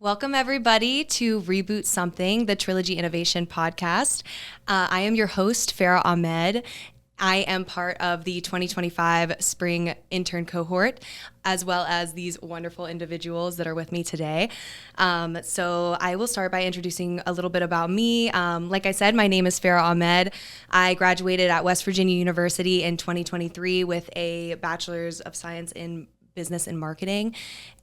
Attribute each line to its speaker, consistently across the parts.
Speaker 1: Welcome, everybody, to Reboot Something, the Trilogy Innovation podcast. I am your host, Farrah Ahmed. I am part of the 2025 Spring Intern Cohort, as well as these wonderful individuals that are with me today. So I will start by introducing a little bit about me. Like I said, my name is Farrah Ahmed. I graduated at West Virginia University in 2023 with a Bachelor's of Science in Business and Marketing.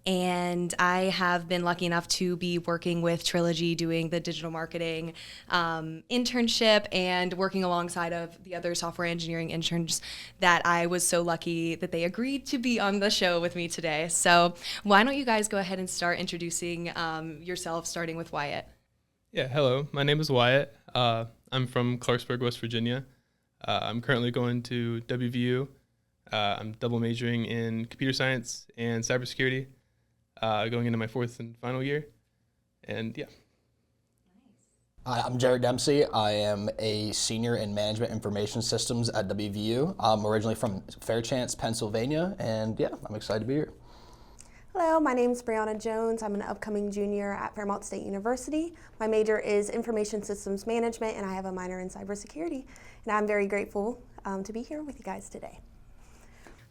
Speaker 1: And I have been lucky enough to be working with Trilogy, doing the digital marketing internship and working alongside of the other software engineering interns that I was so lucky that they agreed to be on the show with me today. So why don't you guys go ahead and start introducing yourselves, starting with Wyatt.
Speaker 2: Yeah, hello. My name is Wyatt. I'm from Clarksburg, West Virginia. I'm currently going to WVU. I'm double majoring in computer science and cybersecurity, going into my fourth and final year. And yeah.
Speaker 3: Hi, I'm Jerrett Dempsey. I am a senior in management information systems at WVU. I'm originally from Fairchance, Pennsylvania, and yeah, I'm excited to be here.
Speaker 4: Hello, my name is Breona Jones. I'm an upcoming junior at Fairmont State University. My major is information systems management, and I have a minor in cybersecurity. And I'm very grateful to be here with you guys today.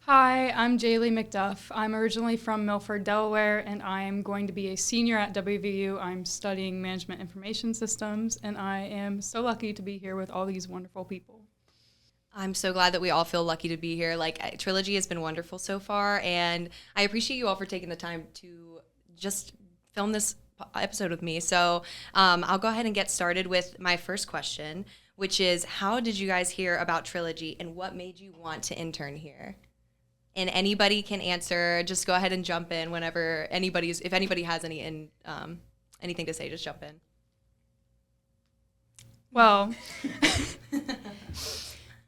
Speaker 5: Hi, I'm Jaeli McDuff. I'm originally from Milford, Delaware, and I am going to be a senior at WVU. I'm studying management information systems, and I am so lucky to be here with all these wonderful people.
Speaker 1: I'm so glad that we all feel lucky to be here. Trilogy has been wonderful so far, and I appreciate you all for taking the time to just film this episode with me. So I'll go ahead and get started with my first question, which is, how did you guys hear about Trilogy, and what made you want to intern here? And anybody can answer. Just go ahead and jump in whenever if anybody has anything to say, just jump in.
Speaker 5: Well,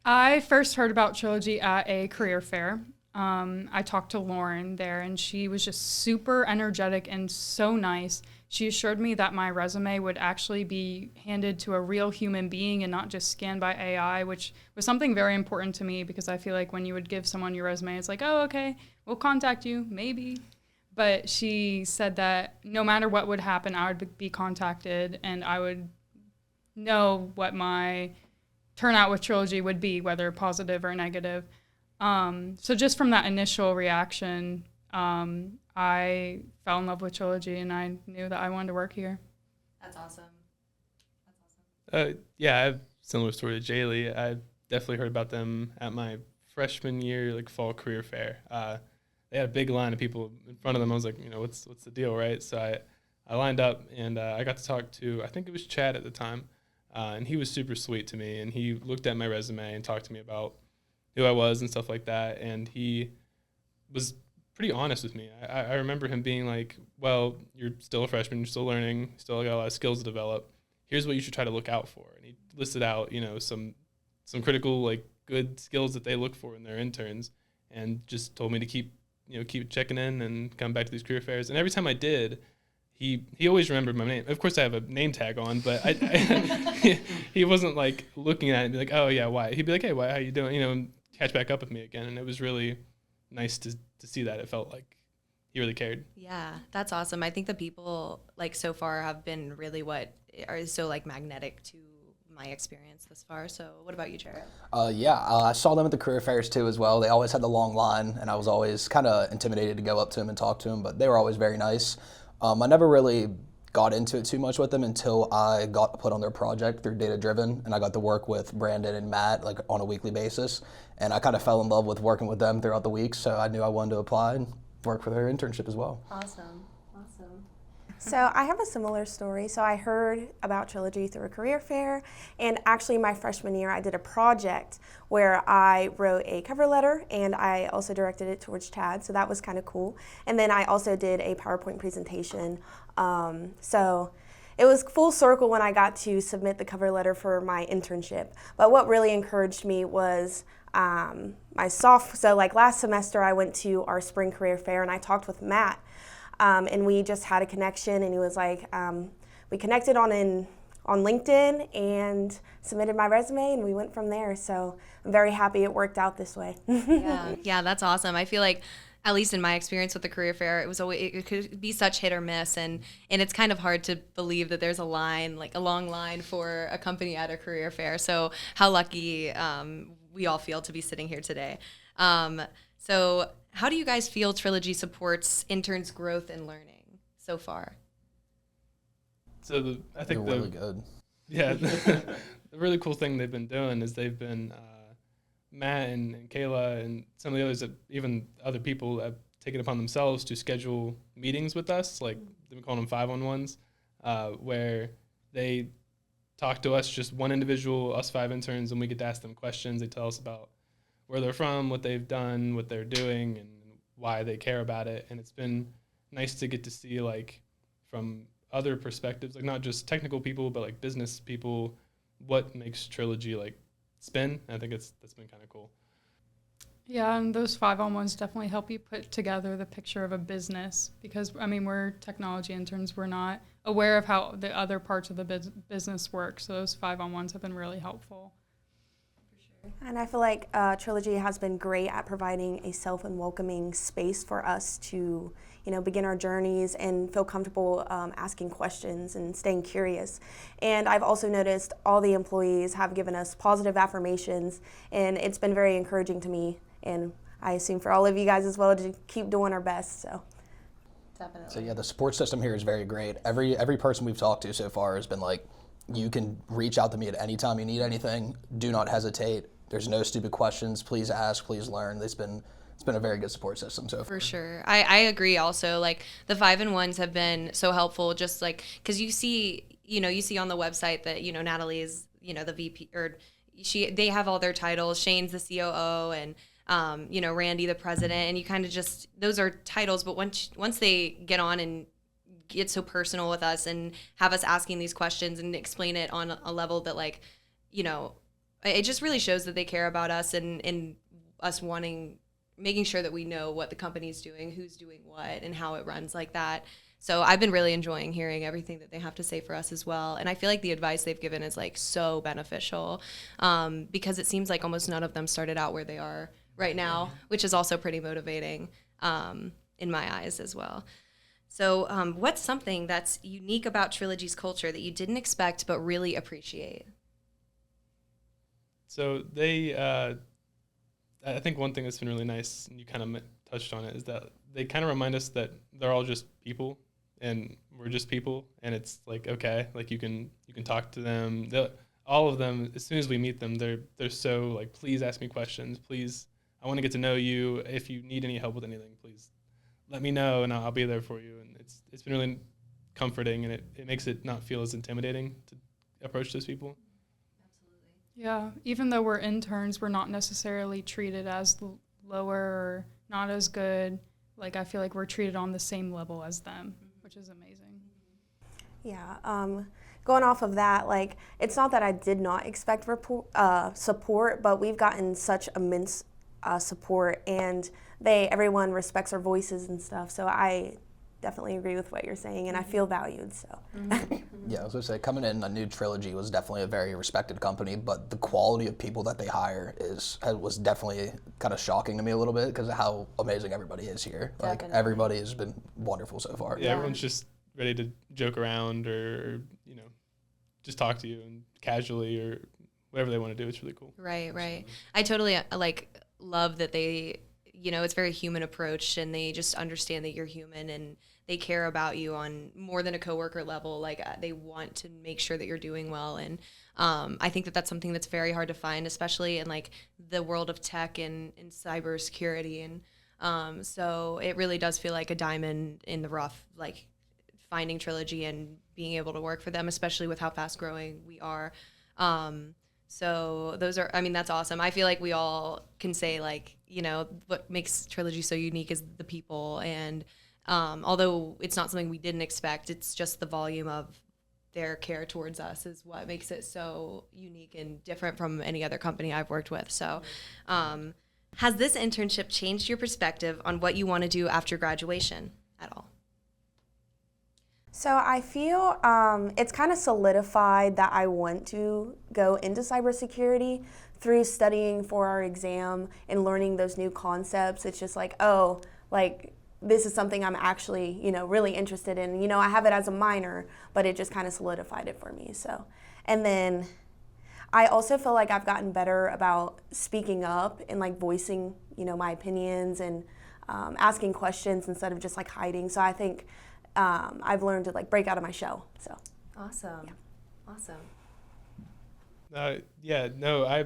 Speaker 5: I first heard about Trilogy at a career fair. I talked to Lauren there, and she was just super energetic and so nice. She assured me that my resume would actually be handed to a real human being and not just scanned by AI, which was something very important to me because I feel like when you would give someone your resume, it's like, oh, okay, we'll contact you, maybe. But she said that no matter what would happen, I would be contacted and I would know what my turnout with Trilogy would be, whether positive or negative. So just from that initial reaction, I fell in love with Trilogy, and I knew that I wanted to work here.
Speaker 1: That's awesome.
Speaker 2: Yeah, I have a similar story to Jaeli. I definitely heard about them at my freshman year, fall career fair. They had a big line of people in front of them. I was like, what's the deal, right? So I lined up, and I got to talk to, I think it was Chad at the time, and he was super sweet to me, and he looked at my resume and talked to me about who I was and stuff like that, and he was pretty honest with me. I remember him being like, well, you're still a freshman, you're still learning, still got a lot of skills to develop. Here's what you should try to look out for. And he listed out, some critical, good skills that they look for in their interns, and just told me to keep checking in and come back to these career fairs. And every time I did, he always remembered my name. Of course, I have a name tag on, but he wasn't looking at it and be like, oh yeah, why? He'd be like, hey, why? How you doing? And catch back up with me again. And it was really nice to see that. It felt like he really cared.
Speaker 1: Yeah, that's awesome. I think the people so far have been really what are so magnetic to my experience this far. So what about you, Jerrett?
Speaker 3: I saw them at the career fairs too as well. They always had the long line, and I was always kind of intimidated to go up to them and talk to them, but they were always very nice. I never really got into it too much with them until I got put on their project through Data Driven, and I got to work with Brandon and Matt on a weekly basis, and I kind of fell in love with working with them throughout the week, so I knew I wanted to apply and work for their internship as well.
Speaker 1: Awesome.
Speaker 4: So I have a similar story. So I heard about Trilogy through a career fair, and actually my freshman year I did a project where I wrote a cover letter, and I also directed it towards Chad, so that was kind of cool. And then I also did a PowerPoint presentation. So it was full circle when I got to submit the cover letter for my internship. But what really encouraged me was last semester I went to our spring career fair, and I talked with Matt. And we just had a connection, and he was like, we connected on LinkedIn and submitted my resume, and we went from there. So I'm very happy it worked out this way.
Speaker 1: Yeah, that's awesome. I feel like at least in my experience with the career fair, it was always, it could be such hit or miss, and it's kind of hard to believe that there's a line, like a long line for a company at a career fair. So how lucky we all feel to be sitting here today. So how do you guys feel Trilogy supports interns' growth and learning so far?
Speaker 2: So I think
Speaker 3: They're really good.
Speaker 2: Yeah, the really cool thing they've been doing is they've been Matt and Kayla and some of the others, that even other people have taken upon themselves to schedule meetings with us, like they've been calling them 5-on-1s, where they talk to us, just one individual, us 5 interns, and we get to ask them questions. They tell us about where they're from, what they've done, what they're doing, and why they care about it. And it's been nice to get to see, like, from other perspectives, like not just technical people, but like business people, what makes Trilogy like spin. I think that's been kind of cool.
Speaker 5: Yeah, and those 5-on-1s definitely help you put together the picture of a business, because, I mean, we're technology interns. We're not aware of how the other parts of the business work, so those 5-on-1s have been really helpful.
Speaker 4: And I feel like Trilogy has been great at providing a safe and welcoming space for us to, begin our journeys and feel comfortable asking questions and staying curious. And I've also noticed all the employees have given us positive affirmations, and it's been very encouraging to me, and I assume for all of you guys as well, to keep doing our best. So.
Speaker 1: Definitely.
Speaker 3: So yeah, the support system here is very great. Every person we've talked to so far has been like, you can reach out to me at any time you need anything. Do not hesitate. There's no stupid questions. Please ask, please learn. It's been a very good support system so far.
Speaker 1: For sure. I agree also. Like the 5-on-1s have been so helpful, just like, because you see on the website that, Natalie is, the VP, or they have all their titles. Shane's the COO, and Randy the president, and you kind of just, those are titles, but once they get on and get so personal with us and have us asking these questions and explain it on a level that, like, it just really shows that they care about us and us making sure that we know what the company's doing, who's doing what, and how it runs like that. So I've been really enjoying hearing everything that they have to say for us as well. And I feel like the advice they've given is like so beneficial, because it seems like almost none of them started out where they are right now, which is also pretty motivating in my eyes as well. So what's something that's unique about Trilogy's culture that you didn't expect but really appreciate?
Speaker 2: So I think one thing that's been really nice, and you kind of touched on it, is that they kind of remind us that they're all just people, and we're just people, and it's like, okay, like you can talk to them. All of them, as soon as we meet them, they're so like, please ask me questions. Please, I want to get to know you. If you need any help with anything, please let me know, and I'll be there for you. And it's been really comforting, and it makes it not feel as intimidating to approach those people.
Speaker 5: Yeah, even though we're interns, we're not necessarily treated as lower or not as good. Like, I feel like we're treated on the same level as them, which is amazing.
Speaker 4: Yeah, going off of that, like, it's not that I did not expect support, but we've gotten such immense support, and everyone respects our voices and stuff. So I definitely agree with what you're saying, and I feel valued. So.
Speaker 3: Yeah, I was gonna say, coming in, I knew Trilogy was definitely a very respected company, but the quality of people that they hire was definitely kind of shocking to me a little bit because of how amazing everybody is here. Like, everybody has been wonderful so far.
Speaker 2: Yeah, everyone's just ready to joke around or just talk to you and casually or whatever they want to do. It's really cool.
Speaker 1: Right. I totally love that they, it's very human approach, and they just understand that you're human and they care about you on more than a coworker level. Like, they want to make sure that you're doing well. And I think that that's something that's very hard to find, especially in like the world of tech and cybersecurity. And so it really does feel like a diamond in the rough, like finding Trilogy and being able to work for them, especially with how fast growing we are. So that's awesome. I feel like we all can say, like, what makes Trilogy so unique is the people. And although it's not something we didn't expect, it's just the volume of their care towards us is what makes it so unique and different from any other company I've worked with. So has this internship changed your perspective on what you want to do after graduation at all?
Speaker 4: So I feel it's kind of solidified that I want to go into cybersecurity through studying for our exam and learning those new concepts. It's just like, like this is something I'm actually, really interested in. I have it as a minor, but it just kind of solidified it for me. So, and then I also feel like I've gotten better about speaking up and like voicing, my opinions and asking questions instead of just like hiding. So I think I've learned to like break out of my shell. So
Speaker 1: Awesome.
Speaker 4: Yeah.
Speaker 1: Awesome.
Speaker 2: I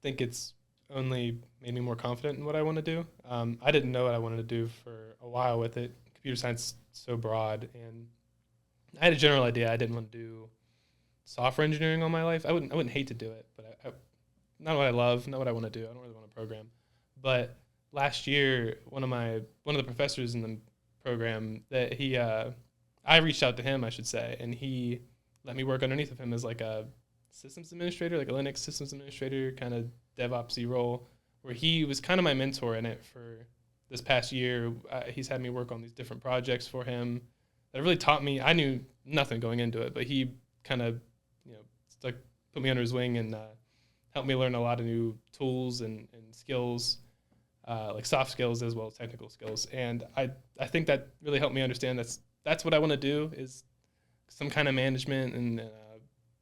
Speaker 2: think it's only made me more confident in what I want to do. I didn't know what I wanted to do for a while with it. Computer science is so broad, and I had a general idea. I didn't want to do software engineering all my life. I wouldn't hate to do it, but I not what I love, not what I want to do. I don't really want to program. But last year, one of the professors in the program that I reached out to him, I should say, and he let me work underneath of him as like a systems administrator, like a Linux systems administrator, kind of DevOpsy role, where he was kind of my mentor in it for this past year. He's had me work on these different projects for him that really taught me. I knew nothing going into it, but he kind of, like put me under his wing and helped me learn a lot of new tools and skills, like soft skills as well as technical skills. And I think that really helped me understand that's what I want to do, is some kind of management and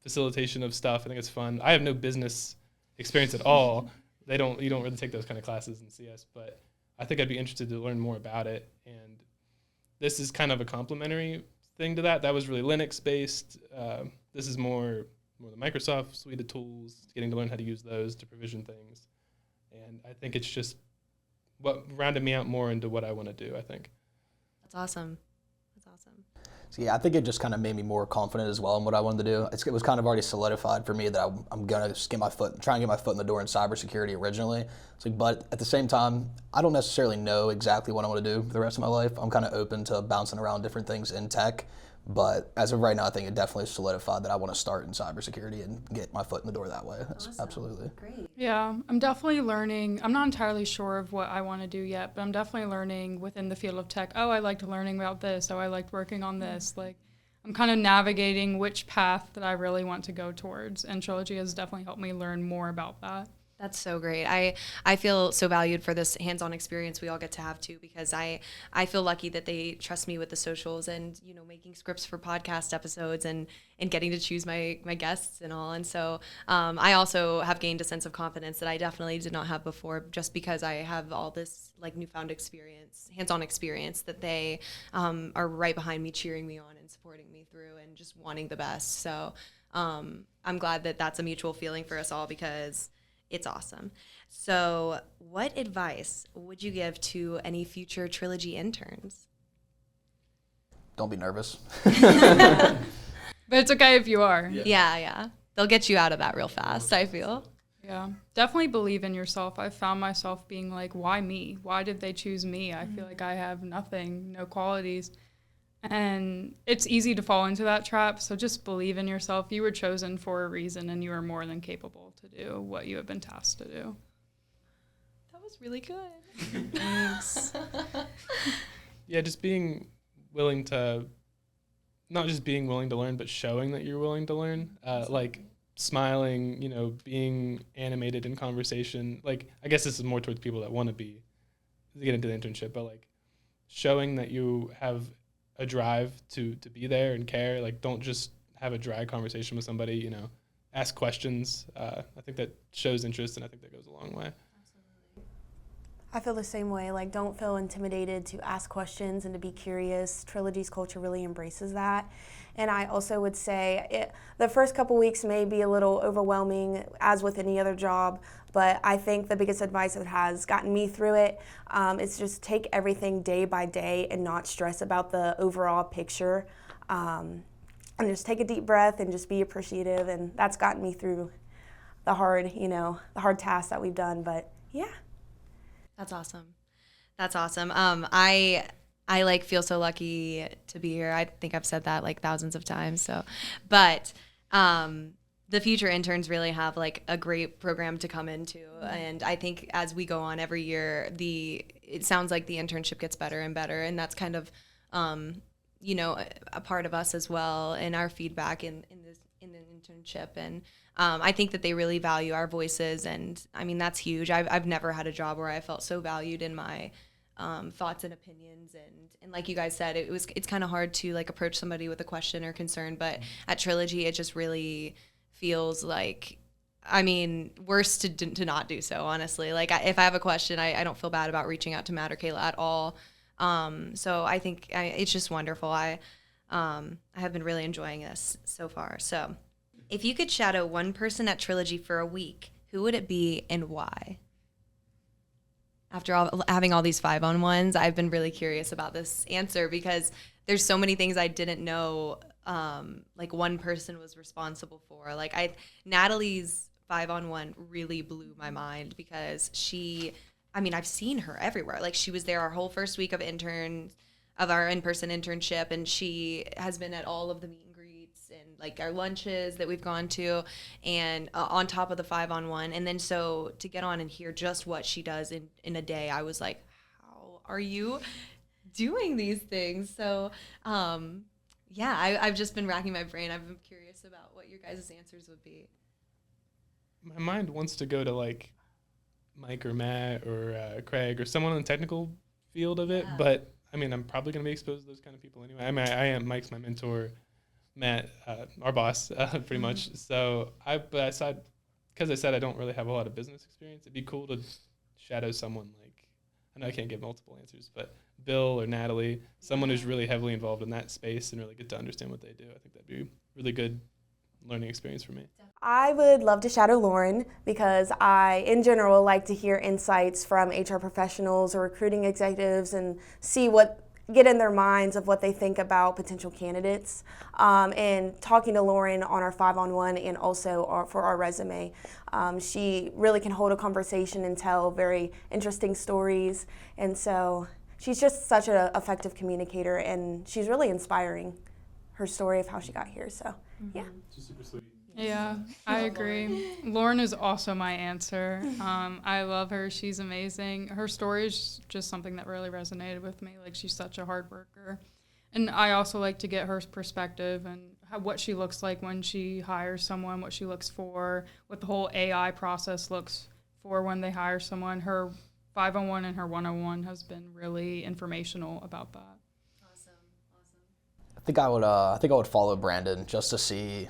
Speaker 2: facilitation of stuff. I think it's fun. I have no business experience at all. You don't really take those kind of classes in CS, but I think I'd be interested to learn more about it. And this is kind of a complementary thing to that. That was really Linux based. This is more the Microsoft suite of tools, getting to learn how to use those to provision things. And I think it's just what rounded me out more into what I want to do, I think.
Speaker 1: That's awesome.
Speaker 3: So yeah, I think it just kind of made me more confident as well in what I wanted to do. It was kind of already solidified for me that I'm going to try and get my foot in the door in cybersecurity originally. But at the same time, I don't necessarily know exactly what I want to do for the rest of my life. I'm kind of open to bouncing around different things in tech. But as of right now, I think it definitely solidified that I want to start in cybersecurity and get my foot in the door that way.
Speaker 1: Awesome.
Speaker 3: Absolutely.
Speaker 1: Great.
Speaker 5: Yeah, I'm definitely learning. I'm not entirely sure of what I want to do yet, but I'm definitely learning within the field of tech. Oh, I liked learning about this. Oh, I liked working on this. Like, I'm kind of navigating which path that I really want to go towards, and Trilogy has definitely helped me learn more about that.
Speaker 1: That's so great. I feel so valued for this hands-on experience we all get to have too, because I feel lucky that they trust me with the socials and, making scripts for podcast episodes and getting to choose my guests and all. And so I also have gained a sense of confidence that I definitely did not have before, just because I have all this like newfound experience, hands-on experience that they are right behind me, cheering me on and supporting me through and just wanting the best. So I'm glad that that's a mutual feeling for us all, because it's awesome. So what advice would you give to any future Trilogy interns?
Speaker 3: Don't be nervous.
Speaker 5: But it's okay if you are.
Speaker 1: Yeah. They'll get you out of that real fast, I feel.
Speaker 5: Yeah, definitely believe in yourself. I found myself being like, why me? Why did they choose me? I feel like I have nothing, no qualities. And it's easy to fall into that trap. So just believe in yourself. You were chosen for a reason, and you are more than capable to do what you have been tasked to do.
Speaker 1: That was really good.
Speaker 5: Thanks.
Speaker 2: Yeah, just being willing to, not just being willing to learn, but showing that you're willing to learn. Like smiling, being animated in conversation. Like, I guess this is more towards people that want to get into the internship, but like showing that you have a drive to be there and care. Like, don't just have a dry conversation with somebody, ask questions. I think that shows interest, and I think that goes a long way.
Speaker 4: I feel the same way. Like, don't feel intimidated to ask questions and to be curious. Trilogy's culture really embraces that. And I also would say the first couple weeks may be a little overwhelming, as with any other job, but I think the biggest advice that has gotten me through it is just take everything day by day and not stress about the overall picture. And just take a deep breath and just be appreciative. And that's gotten me through the hard tasks that we've done. But yeah.
Speaker 1: That's awesome. I like feel so lucky to be here. I think I've said that like thousands of times. So, but the future interns really have like a great program to come into, and I think as we go on every year, it sounds like the internship gets better and better, and that's kind of a part of us as well, and our feedback in an internship. And I think that they really value our voices, and I mean that's huge. I've never had a job where I felt so valued in my thoughts and opinions. And like you guys said, it's kind of hard to like approach somebody with a question or concern, but at Trilogy, it just really feels like, I mean, worse to not do so, honestly. Like, if I have a question, I don't feel bad about reaching out to Matt or Kayla at all. So I think it's just wonderful. I have been really enjoying this so far. So if you could shadow one person at Trilogy for a week, who would it be and why? After having all these 5-on-1s, I've been really curious about this answer because there's so many things I didn't know like one person was responsible for. Like Natalie's 5-on-1 really blew my mind because I've seen her everywhere. Like, she was there our whole first week of our in-person internship, and she has been at all of the meet and greets and like our lunches that we've gone to, and on top of the 5-on-1. And then so to get on and hear just what she does in a day, I was like, how are you doing these things? So I've just been racking my brain. I've been curious about what your guys' answers would be.
Speaker 2: My mind wants to go to like Mike or Matt or Craig or someone in the technical field of it, but I mean, I'm probably going to be exposed to those kind of people anyway. I mean, I am. Mike's my mentor, Matt, our boss, pretty much. So because I said I don't really have a lot of business experience, it'd be cool to shadow someone like, I know I can't give multiple answers, but Bill or Natalie, someone who's really heavily involved in that space and really get to understand what they do. I think that'd be really good learning experience for me.
Speaker 4: I would love to shadow Lauren because I, in general, like to hear insights from HR professionals or recruiting executives and get in their minds of what they think about potential candidates. And talking to Lauren on our 5-on-1 and also for our resume, she really can hold a conversation and tell very interesting stories. And so she's just such an effective communicator, and she's really inspiring, her story of how she got here. So, yeah.
Speaker 2: She's super sweet.
Speaker 5: Yeah, I agree. Lauren is also my answer. I love her. She's amazing. Her story is just something that really resonated with me. Like, she's such a hard worker. And I also like to get her perspective and what she looks like when she hires someone, what she looks for, what the whole AI process looks for when they hire someone. Her 5-on-1 and her 101 has been really informational about that.
Speaker 1: Awesome.
Speaker 3: I think I would follow Brandon just to see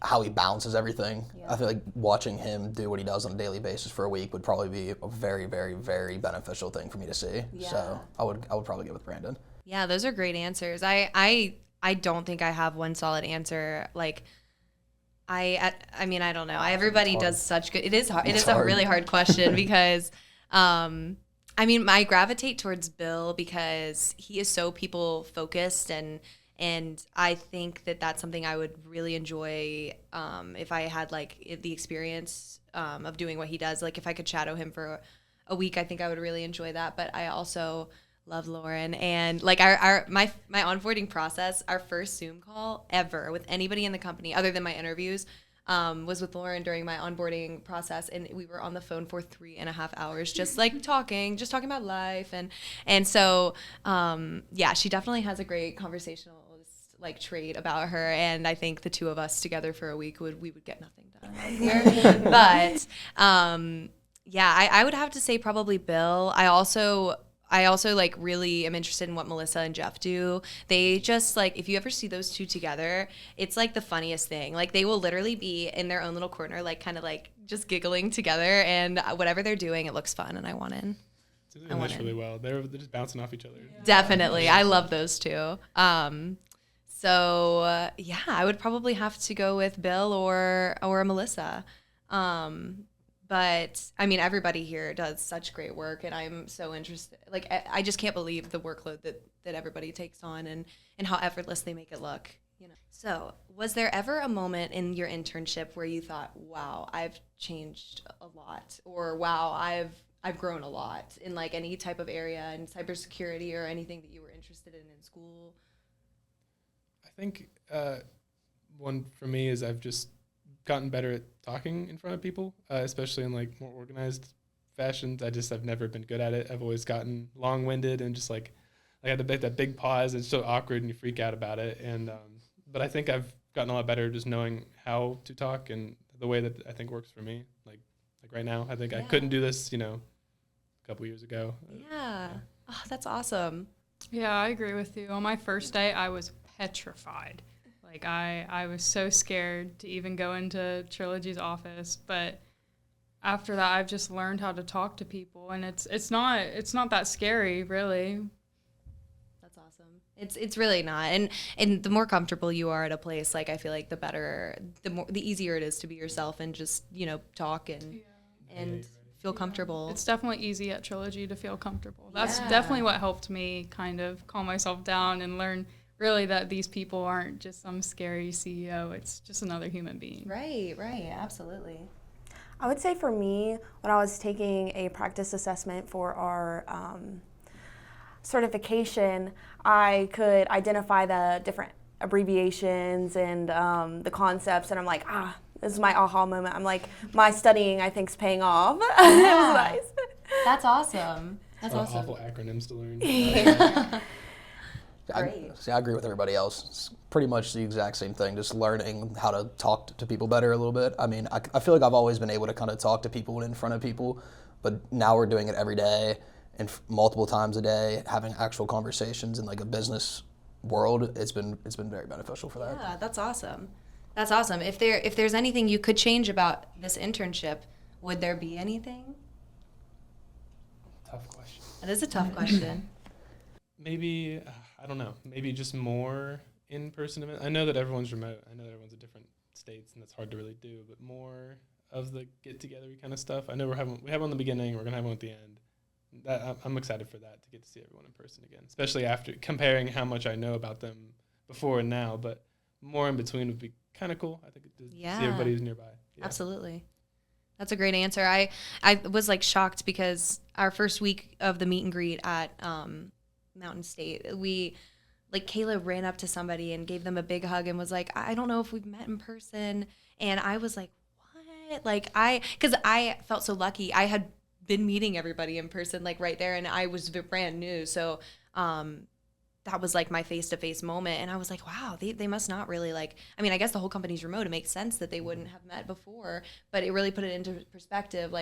Speaker 3: how he balances everything. Yeah. I feel like watching him do what he does on a daily basis for a week would probably be a very, very, very beneficial thing for me to see. Yeah. So I would probably go with Brandon.
Speaker 1: Yeah, those are great answers. I don't think I have one solid answer. Like, I mean, I don't know. Everybody does such good. It is hard. It is a really hard question because, I mean, I gravitate towards Bill because he is so people focused, and I think that that's something I would really enjoy if I had like the experience of doing what he does. Like, if I could shadow him for a week, I think I would really enjoy that. But I also love Lauren, and like my onboarding process, our first Zoom call ever with anybody in the company other than my interviews was with Lauren during my onboarding process, and we were on the phone for 3.5 hours, just like talking about life, and so she definitely has a great conversational like trait about her, and I think the two of us together for a week we would get nothing done here. But I would have to say probably Bill. I also like really am interested in what Melissa and Jeff do. They just like, if you ever see those two together, it's like the funniest thing. Like, they will literally be in their own little corner, like kind of like just giggling together, and whatever they're doing, it looks fun, and I want in.
Speaker 2: It mesh really well. They're just bouncing off each other. Yeah.
Speaker 1: Definitely. I love those two. I would probably have to go with Bill or Melissa. But I mean, everybody here does such great work, and I'm so interested. Like, I just can't believe the workload that everybody takes on, and how effortless they make it look. So, was there ever a moment in your internship where you thought, "Wow, I've changed a lot," or "Wow, I've grown a lot in like any type of area in cybersecurity or anything that you were interested in school?"
Speaker 2: I think one for me is I've just gotten better at talking in front of people, especially in like more organized fashions. I've never been good at it. I've always gotten long-winded and just like I had to make that big pause. It's so awkward and you freak out about it. And but I think I've gotten a lot better just knowing how to talk and the way that I think works for me. Like right now, I think I couldn't do this, a couple years ago.
Speaker 1: Yeah. Oh, that's awesome.
Speaker 5: Yeah, I agree with you. On my first day, I was petrified. Like I was so scared to even go into Trilogy's office, but after that, I've just learned how to talk to people, and it's not that scary, really.
Speaker 1: That's awesome. It's really not. And the more comfortable you are at a place, like I feel like the easier it is to be yourself and just, talk and feel comfortable.
Speaker 5: It's definitely easy at Trilogy to feel comfortable. That's definitely what helped me kind of calm myself down and learn really that these people aren't just some scary CEO. It's just another human being.
Speaker 1: Right, absolutely.
Speaker 4: I would say for me, when I was taking a practice assessment for our certification, I could identify the different abbreviations and the concepts, and I'm like, this is my aha moment. I'm like, my studying, I think, is paying off.
Speaker 1: Yeah.
Speaker 4: It was nice.
Speaker 1: That's awesome. That's awesome.
Speaker 2: Awful acronyms to learn.
Speaker 1: Great.
Speaker 3: I agree with everybody else. It's pretty much the exact same thing, just learning how to talk to people better a little bit. I mean, I feel like I've always been able to kind of talk to people in front of people, but now we're doing it every day and multiple times a day, having actual conversations in like a business world. It's been very beneficial for that.
Speaker 1: Yeah, that's awesome. That's awesome. If there's anything you could change about this internship, would there be anything?
Speaker 2: Tough question.
Speaker 1: That is a tough question.
Speaker 2: Maybe, I don't know, maybe just more in-person events. I know that everyone's remote. I know that everyone's in different states, and that's hard to really do, but more of the get-together kind of stuff. I know we have one in the beginning, we're going to have one at the end. I'm excited for that, to get to see everyone in person again, especially after comparing how much I know about them before and now, but more in between would be kind of cool, I think, to see everybody who's nearby. Yeah.
Speaker 1: Absolutely. That's a great answer. I was like shocked because our first week of the meet and greet at Mountain State, Kayla ran up to somebody and gave them a big hug and was like, I don't know if we've met in person. And I was like, what? Because I felt so lucky. I had been meeting everybody in person, like right there, and I was brand new. So that was like my face-to-face moment. And I was like, wow, they must not really I guess the whole company's remote. It makes sense that they wouldn't have met before, but it really put it into perspective,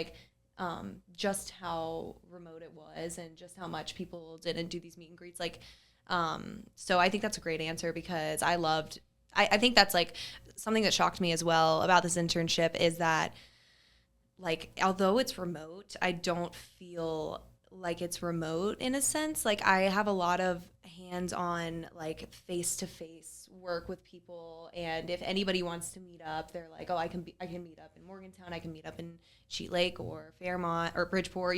Speaker 1: just how remote it was and just how much people didn't do these meet and greets. So I think that's a great answer because I think that's like something that shocked me as well about this internship is that although it's remote, I don't feel like it's remote in a sense. I have a lot of hands-on, face-to-face work with people, and if anybody wants to meet up, they're like, oh, I can meet up in Morgantown, I can meet up in Sheet Lake or Fairmont or Bridgeport.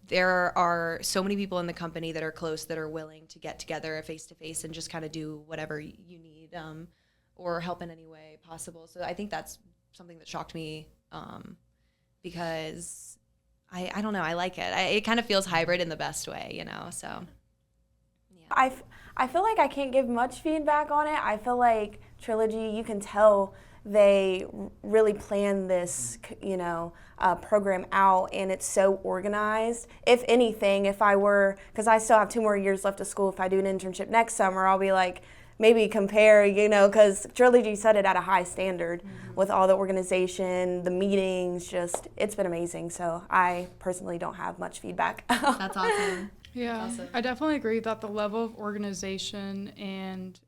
Speaker 1: There are so many people in the company that are close that are willing to get together face-to-face and just kind of do whatever you need or help in any way possible. So I think that's something that shocked me because I don't know, I like it. It kind of feels hybrid in the best way, so. Yeah.
Speaker 4: I feel like I can't give much feedback on it. I feel like Trilogy, you can tell they really plan this, program out, and it's so organized. If anything, because I still have 2 more years left of school, if I do an internship next summer, I'll be like, maybe compare, because Trilogy set it at a high standard with all the organization, the meetings, it's been amazing. So I personally don't have much feedback.
Speaker 1: That's awesome.
Speaker 5: Yeah,
Speaker 1: awesome.
Speaker 5: I definitely agree that the level of organization and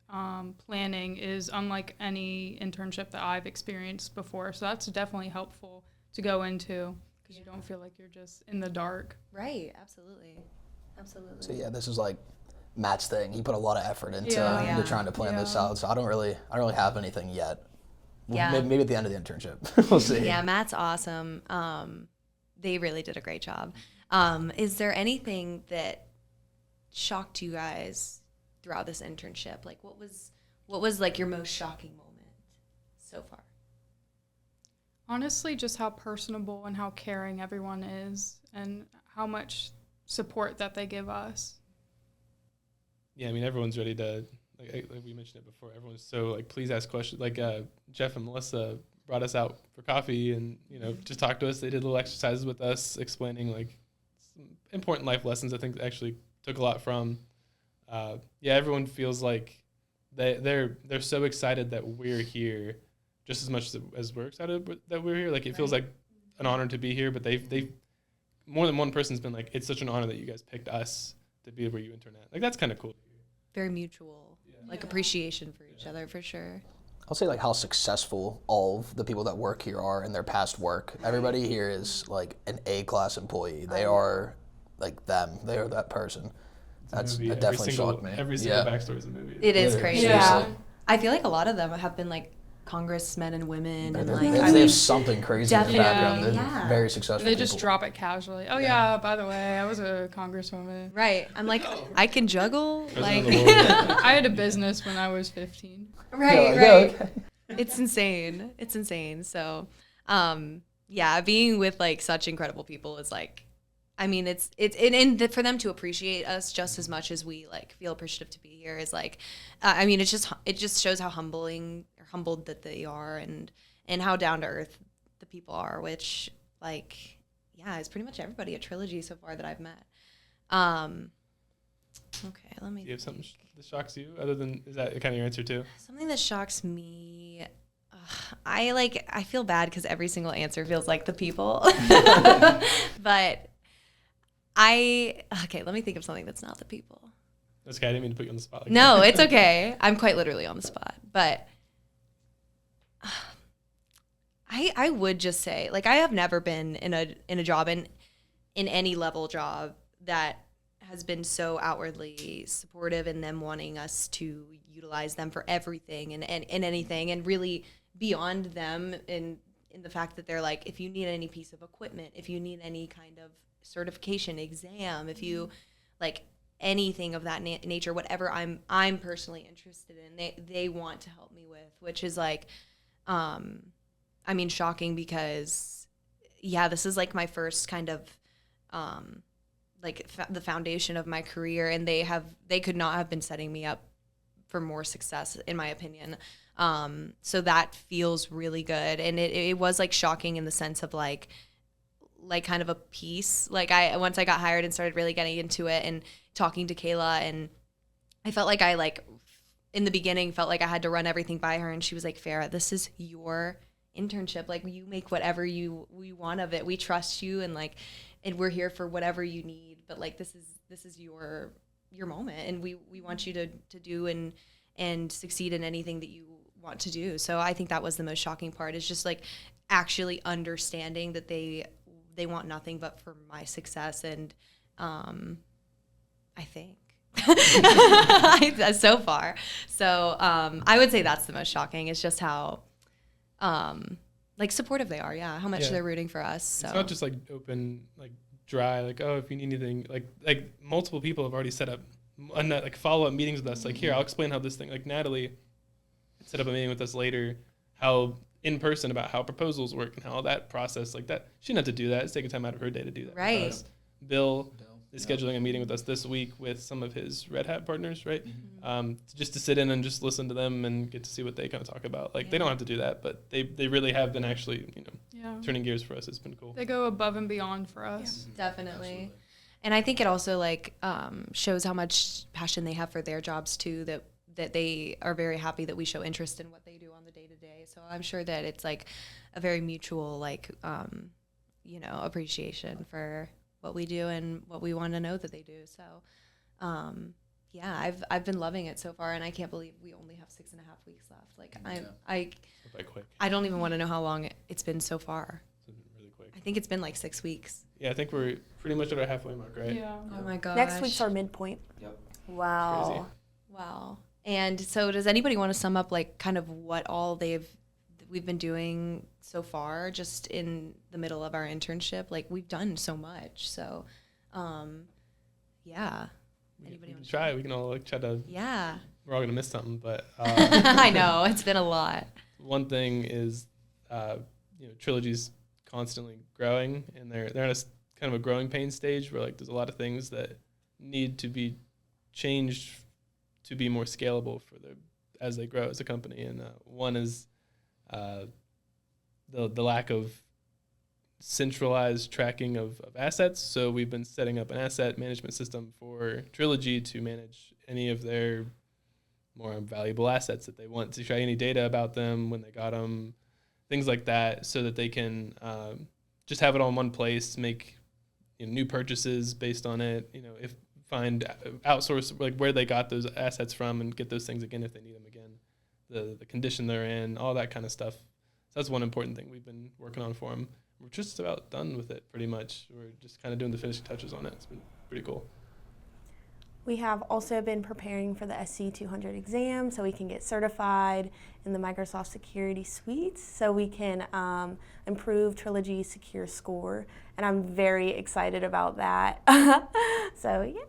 Speaker 5: planning is unlike any internship that I've experienced before. So that's definitely helpful to go into because you don't feel like you're just in the dark.
Speaker 1: Right, absolutely.
Speaker 3: So yeah, this is like Matt's thing. He put a lot of effort into trying to plan this out. So I don't really have anything yet.
Speaker 1: Yeah.
Speaker 3: Maybe at the end of the internship. We'll see.
Speaker 1: Yeah, Matt's awesome. They really did a great job. Is there anything that shocked you guys throughout this internship? What was your most shocking moment so far?
Speaker 5: Honestly, just how personable and how caring everyone is and how much support that they give us.
Speaker 2: Yeah, everyone's ready to, like we mentioned it before, everyone's so, please ask questions. Jeff and Melissa brought us out for coffee and, just talked to us. They did little exercises with us explaining, some important life lessons I think actually took a lot from. Everyone feels like they're so excited that we're here just as much as we're excited that we're here. It feels like an honor to be here, but they've more than one person's been like, it's such an honor that you guys picked us to be where you intern at. Like, that's kind of cool.
Speaker 1: Very mutual, like appreciation for each other for sure.
Speaker 3: I'll say like how successful all of the people that work here are in their past work. Everybody here is like an A-class employee. They are like them. They are that person. That definitely shocked me.
Speaker 2: Every single backstory is a movie.
Speaker 1: It is crazy.
Speaker 4: Yeah.
Speaker 1: I feel like a lot of them have been like congressmen and women, and like
Speaker 3: they have something crazy in their background. They're
Speaker 1: Yeah.
Speaker 3: very successful.
Speaker 5: They just
Speaker 3: people.
Speaker 5: drop it casually. Oh yeah, by the way, I was a congresswoman.
Speaker 1: right. I'm like, I can juggle. Like,
Speaker 2: President of the world.
Speaker 5: I had a business when I was 15.
Speaker 1: right,
Speaker 3: Yeah,
Speaker 1: right.
Speaker 3: okay.
Speaker 1: It's insane. It's insane. So, yeah, being with like such incredible people is like, I mean, for them to appreciate us just as much as we like feel appreciative to be here is like, I mean, it just shows how humbled that they are and how down to earth the people are, which like, yeah, is pretty much everybody at Trilogy so far that I've met. Okay, let me.
Speaker 2: Do you have something that shocks you other than, is that kind of your answer too?
Speaker 1: Something that shocks me. I feel bad because every single answer feels like the people. But okay, let me think of something that's not the people.
Speaker 2: That's okay. I didn't mean to put you on the spot. Like
Speaker 1: No,
Speaker 2: that.
Speaker 1: it's okay. I'm quite literally on the spot. But I would just say, like, I have never been in a job in any level job that has been so outwardly supportive in them wanting us to utilize them for everything and anything, and really beyond them in the fact that they're like, if you need any piece of equipment, if you need any kind of certification exam, if you like anything of that nature, whatever I'm personally interested in, they want to help me with, which is like, I mean, shocking because, yeah, this is like my first kind of, like the foundation of my career, and they could not have been setting me up for more success, in my opinion. So that feels really good. And it was like shocking in the sense of like kind of a piece. Like once I got hired and started really getting into it and talking to Kayla, and I felt like in the beginning felt like I had to run everything by her, and she was like, Farrah, this is your internship. Like, you make whatever you want of it. We trust you, and like, and we're here for whatever you need. But like, this is your moment, and we want you to do and succeed in anything that you want to do. So I think that was the most shocking part, is just like actually understanding that they want nothing but for my success. And I think so far. So I would say that's the most shocking, is just how like supportive they are. Yeah, how much they're rooting for us. So
Speaker 2: it's not just like open, like dry, like, oh, if you need anything, like multiple people have already set up like follow-up meetings with us. Like, here, I'll explain how this thing, like Natalie set up a meeting with us later, how in person, about how proposals work and how that process, like that, she didn't have to do that. It's taking time out of her day to do that.
Speaker 1: Right.
Speaker 2: with us. Bill is scheduling a meeting with us this week with some of his Red Hat partners, right? Just to sit in and just listen to them and get to see what they kind of talk about. Like, they don't have to do that, but they really have been actually, turning gears for us. It's been cool.
Speaker 5: They go above and beyond for us.
Speaker 1: definitely.
Speaker 3: Absolutely.
Speaker 1: And I think it also like shows how much passion they have for their jobs too, that they are very happy that we show interest in what they do on the day-to-day. So I'm sure that it's like a very mutual like appreciation for what we do and what we want to know that they do. So yeah, I've been loving it so far, and I can't believe we only have 6.5 weeks left. Like
Speaker 2: Quick.
Speaker 1: I don't even want to know how long it's been so far.
Speaker 2: It's been really quick.
Speaker 1: I think it's been like 6 weeks.
Speaker 2: Yeah, I think we're pretty much at our halfway mark, right?
Speaker 5: Yeah.
Speaker 1: Oh my gosh.
Speaker 4: Next week's our midpoint.
Speaker 3: Yep.
Speaker 4: Wow.
Speaker 2: Crazy.
Speaker 1: Wow. And so does anybody want to sum up like kind of what all we've been doing so far, just in the middle of our internship? Like, we've done so much. So yeah. Anybody want to
Speaker 2: try? We can all like try to.
Speaker 1: Yeah.
Speaker 2: We're all gonna miss something, but
Speaker 1: I know, it's been a lot.
Speaker 2: one thing is, Trilogy's constantly growing, and they're in a kind of a growing pain stage where like there's a lot of things that need to be changed to be more scalable as they grow as a company. And one is the lack of centralized tracking of assets. So we've been setting up an asset management system for Trilogy to manage any of their more valuable assets that they want, to show any data about them when they got them, things like that, so that they can just have it all in one place, make new purchases based on it. If find outsource like where they got those assets from and get those things again if they need them again, the condition they're in, all that kind of stuff. So that's one important thing we've been working on for them. We're just about done with it pretty much. We're just kind of doing the finishing touches on it. It's been pretty cool.
Speaker 4: We have also been preparing for the SC 200 exam so we can get certified in the Microsoft Security Suites so we can improve Trilogy's secure score. And I'm very excited about that. So, yeah.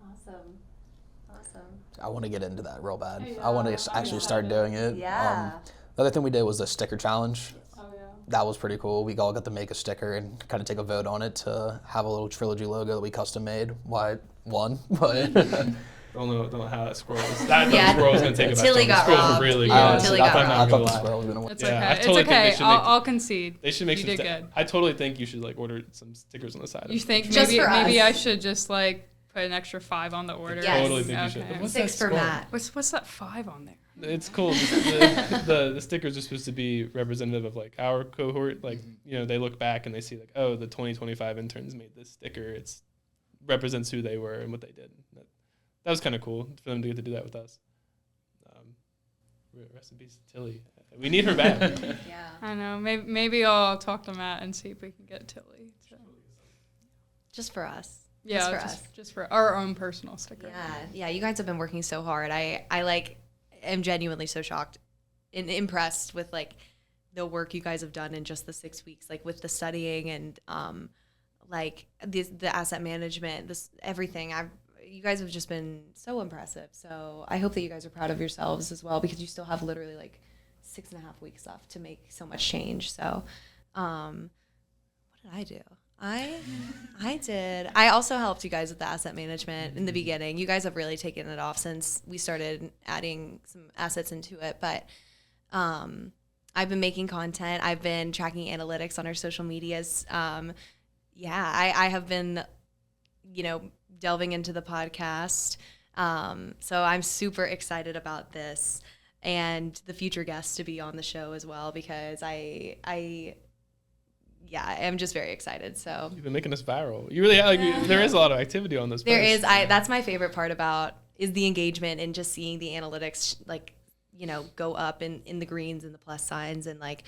Speaker 1: Awesome.
Speaker 3: I want to get into that real bad.
Speaker 5: Yeah,
Speaker 3: I want to actually start doing it.
Speaker 1: Yeah.
Speaker 3: The other thing we did was the sticker challenge.
Speaker 5: Oh, yeah.
Speaker 3: That was pretty cool. We all got to make a sticker and kind of take a vote on it to have a little Trilogy logo that we custom made. Wyatt won, but
Speaker 2: Don't know how that squirrel was. That
Speaker 1: Yeah.
Speaker 2: squirrel was going to take about
Speaker 1: Tilly
Speaker 2: the
Speaker 1: got
Speaker 2: squirrels
Speaker 1: robbed.
Speaker 2: were really good.
Speaker 1: Yeah, Tilly got
Speaker 2: I'm not
Speaker 3: I
Speaker 2: gonna
Speaker 3: thought the
Speaker 2: lie.
Speaker 3: squirrel was going to win.
Speaker 5: It's
Speaker 2: Yeah, I
Speaker 5: okay. It's
Speaker 2: totally think they
Speaker 5: okay.
Speaker 2: should make-
Speaker 5: I'll concede.
Speaker 2: They should make
Speaker 5: You
Speaker 2: some.
Speaker 5: did good.
Speaker 2: I totally think you should like order some stickers on the side.
Speaker 5: You think
Speaker 1: Just
Speaker 5: maybe
Speaker 1: for
Speaker 5: maybe
Speaker 1: us.
Speaker 5: I should just like put an extra 5 on the order?
Speaker 1: Yes.
Speaker 2: Totally think you should.
Speaker 5: Okay.
Speaker 2: What's
Speaker 1: 6
Speaker 2: that
Speaker 1: for
Speaker 2: squirrel?
Speaker 1: Matt.
Speaker 5: What's that 5 on there?
Speaker 2: It's cool. The stickers are supposed to be representative of like our cohort. Like they look back and they see like, oh, the 2025 interns made this sticker. It's represents who they were and what they did. That was kind of cool for them to get to do that with us. Rest in peace, Tilly. We need her back.
Speaker 1: Yeah.
Speaker 5: I know. Maybe I'll talk to Matt and see if we can get Tilly. So.
Speaker 1: Just for us.
Speaker 5: Yeah,
Speaker 1: Just for us.
Speaker 5: just for our own personal sticker.
Speaker 1: Yeah. You guys have been working so hard. I like am genuinely so shocked and impressed with like the work you guys have done in just the 6 weeks, like with the studying and like the asset management, everything. You guys have just been so impressive. So I hope that you guys are proud of yourselves as well, because you still have literally like 6.5 weeks left to make so much change. So what did I do? I did. I also helped you guys with the asset management in the beginning. You guys have really taken it off since we started adding some assets into it. But I've been making content. I've been tracking analytics on our social medias. I have been, delving into the podcast. So I'm super excited about this and the future guests to be on the show as well, because I'm just very excited. So
Speaker 2: You've been making us viral. You really there is a lot of activity on this.
Speaker 1: there
Speaker 2: post.
Speaker 1: is. That's my favorite part is the engagement and just seeing the analytics go up in the greens and the plus signs. And like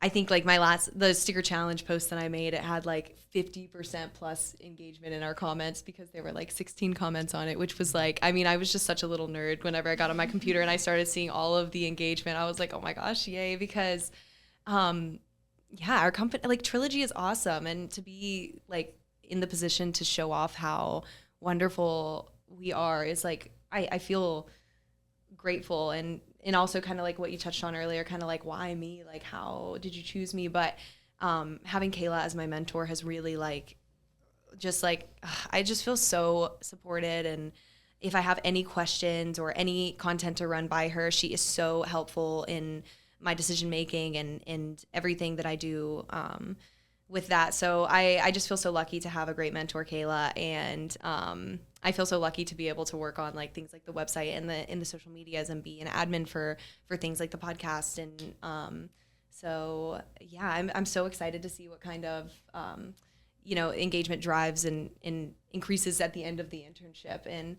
Speaker 1: I think like the sticker challenge post that I made, it had like 50% plus engagement in our comments, because there were like 16 comments on it, which was like, I was just such a little nerd whenever I got on my computer and I started seeing all of the engagement. I was like, oh my gosh, yay, because our company, like Trilogy, is awesome, and to be like in the position to show off how wonderful we are is like I feel grateful, and also kind of like what you touched on earlier, kind of like, why me? Like, how did you choose me? But having Kayla as my mentor has really like I just feel so supported, and if I have any questions or any content to run by her, she is so helpful in my decision making and everything that I do with that. So I just feel so lucky to have a great mentor, Kayla, and I feel so lucky to be able to work on like things like the website and in the social medias and be an admin for things like the podcast. And so yeah, I'm so excited to see what kind of engagement drives and increases at the end of the internship, and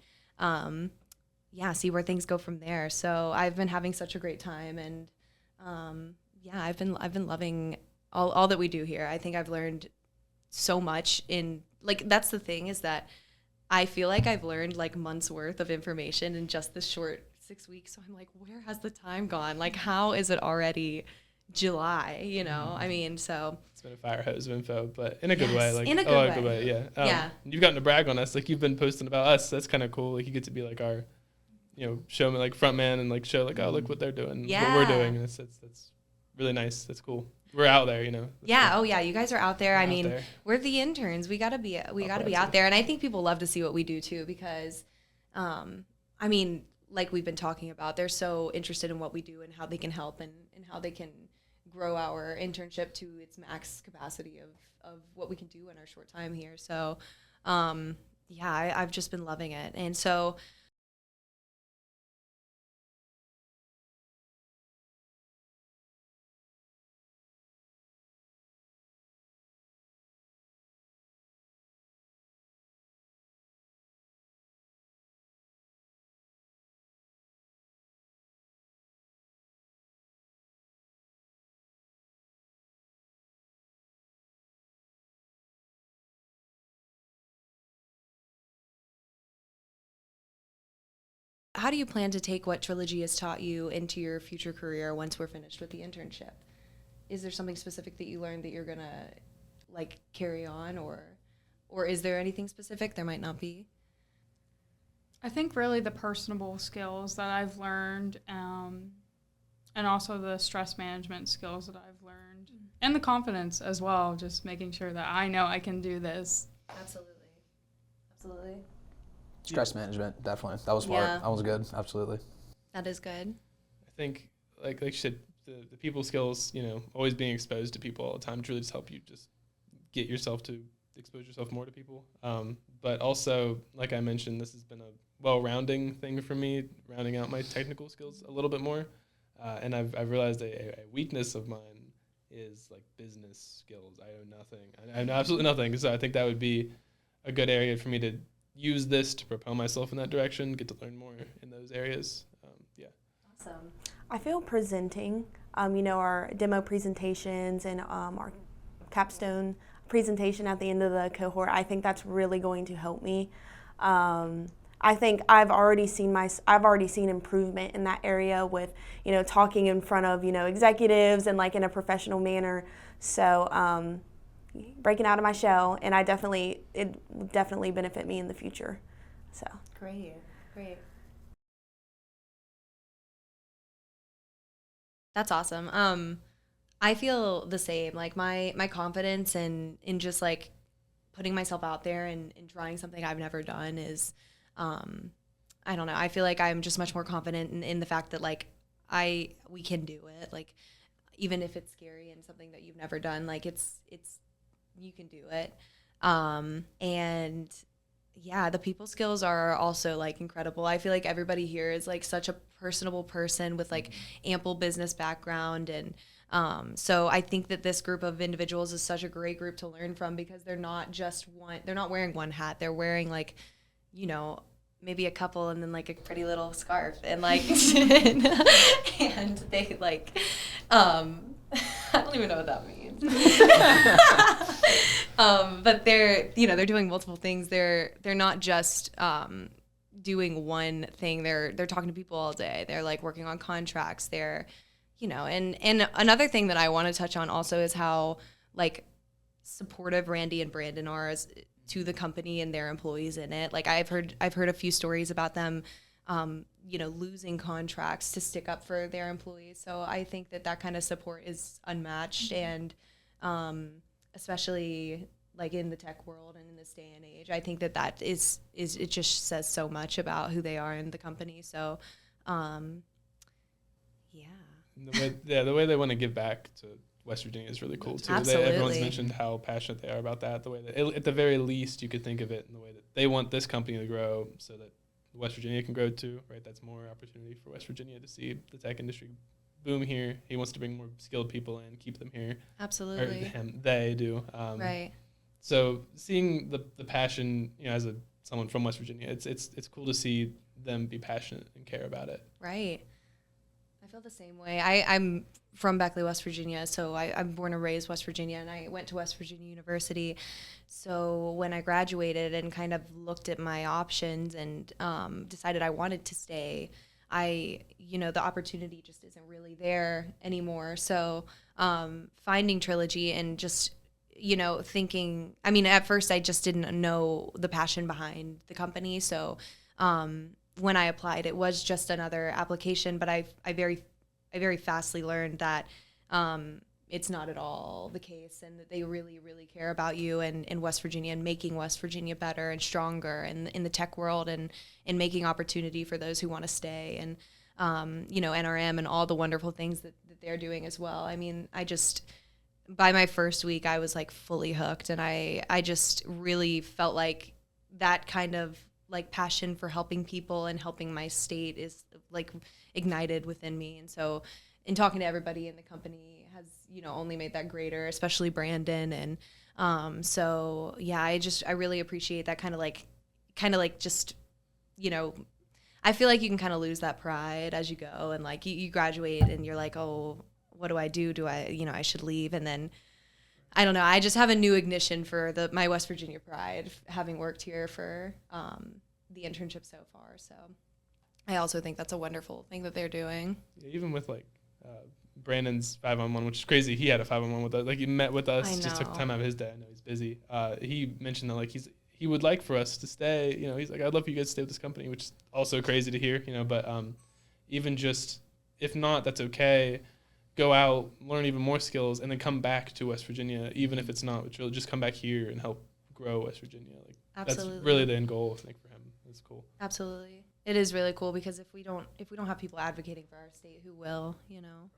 Speaker 1: see where things go from there. So I've been having such a great time, and I've been loving all that we do here. I think I've learned so much that's the thing, is that I feel like I've learned like months worth of information in just this short 6 weeks. So I'm like, where has the time gone? Like, how is it already July? So
Speaker 2: It's been a fire hose of info, but in a good way. Like
Speaker 1: in a good way.
Speaker 2: Yeah. You've gotten to brag on us. Like, you've been posting about us. That's kind of cool. Like, you get to be like our, showman, like front man, and like show like, oh, look what they're doing, what we're doing. And that's really nice. That's cool. We're out there, That's
Speaker 1: yeah.
Speaker 2: cool.
Speaker 1: Oh yeah. You guys are out there.
Speaker 2: There.
Speaker 1: We're the interns. We gotta be out there. And I think people love to see what we do too, because, like we've been talking about, they're so interested in what we do and how they can help and how they can grow our internship to its max capacity of what we can do in our short time here. So, I've just been loving it. And so how do you plan to take what Trilogy has taught you into your future career once we're finished with the internship? Is there something specific that you learned that you're gonna like carry on, or is there anything specific? There might not be.
Speaker 5: I think really the personable skills that I've learned, and also the stress management skills that I've learned, and the confidence as well, just making sure that I know I can do this.
Speaker 1: Absolutely. Absolutely.
Speaker 3: Stress management, definitely. That was smart.
Speaker 1: Yeah.
Speaker 3: That was good. Absolutely.
Speaker 1: That is good.
Speaker 2: I think, like you said, the people skills, always being exposed to people all the time to really just help you just get yourself to expose yourself more to people. But also, like I mentioned, this has been a well-rounding thing for me, rounding out my technical skills a little bit more. And I've realized a weakness of mine is like business skills. I know nothing. I know absolutely nothing. So I think that would be a good area for me to use this to propel myself in that direction, get to learn more in those areas.
Speaker 1: Awesome.
Speaker 4: I feel presenting, our demo presentations and our capstone presentation at the end of the cohort, I think that's really going to help me. I think I've already seen improvement in that area with, talking in front of, executives and like in a professional manner. So breaking out of my shell, and it will definitely benefit me in the future. So
Speaker 1: Great. That's awesome. I feel the same. Like my confidence in just like putting myself out there and trying something I've never done is, I don't know. I feel like I'm just much more confident in the fact that like we can do it. Like even if it's scary and something that you've never done, like it's you can do it. And yeah, the people skills are also like incredible. I feel like everybody here is like such a personable person with like ample business background, and so I think that this group of individuals is such a great group to learn from, because they're not wearing one hat. They're wearing like, maybe a couple and then like a pretty little scarf and like and they like I don't even know what that means. But they're doing multiple things. They're not just doing one thing. They're talking to people all day. They're like working on contracts. They're and another thing that I want to touch on also is how like supportive Randy and Brandon are to the company and their employees in it. Like I've heard a few stories about them losing contracts to stick up for their employees. So I think that kind of support is unmatched, and especially like in the tech world and in this day and age, I think that is it just says so much about who they are in the company. So
Speaker 2: The way they want to give back to West Virginia is really cool too.
Speaker 1: Absolutely.
Speaker 2: Everyone's mentioned how passionate they are about that. The way that, at the very least, you could think of it in the way that they want this company to grow, so that West Virginia can grow too. Right? That's more opportunity for West Virginia to see the tech industry boom here. He wants to bring more skilled people in, keep them here.
Speaker 1: Absolutely.
Speaker 2: Or they do.
Speaker 1: Right.
Speaker 2: So seeing the passion, as someone from West Virginia, it's cool to see them be passionate and care about it.
Speaker 1: Right. I feel the same way. I'm from Beckley, West Virginia, so I'm born and raised West Virginia, and I went to West Virginia University. So when I graduated and kind of looked at my options and decided I wanted to stay, the opportunity just isn't really there anymore. So finding Trilogy and just, thinking, at first I just didn't know the passion behind the company. So when I applied, it was just another application, but I very fastly learned that it's not at all the case, and that they really, really care about you and in West Virginia, and making West Virginia better and stronger in the tech world, and making opportunity for those who want to stay, and NRM and all the wonderful things that they're doing as well. By my first week, I was like fully hooked, and I just really felt like that kind of like passion for helping people and helping my state is like ignited within me. And so in talking to everybody in the company has, only made that greater, especially Brandon. And so, yeah, I really appreciate that kind of like just, I feel like you can kind of lose that pride as you go, and like you graduate and you're like, oh, what do I do? Do I, I should leave? And then I don't know. I just have a new ignition for my West Virginia pride, having worked here for the internship so far. So I also think that's a wonderful thing that they're doing.
Speaker 2: Yeah, even with like Brandon's 5-on-1, which is crazy. He had a 5-on-1 with us. Like he met with us, just took time out of his day. I know he's busy. He mentioned that like he would like for us to stay. You know, he's like, I'd love for you guys to stay with this company, which is also crazy to hear. You know, but even just if not, that's okay. Go out, learn even more skills, and then come back to West Virginia, even if it's not with Trilogy. Just come back here and help grow West Virginia. Like
Speaker 1: Absolutely.
Speaker 2: That's really the end goal, I think, for him. That's cool.
Speaker 1: Absolutely. It is really cool because if we don't have people advocating for our state, who will, you know?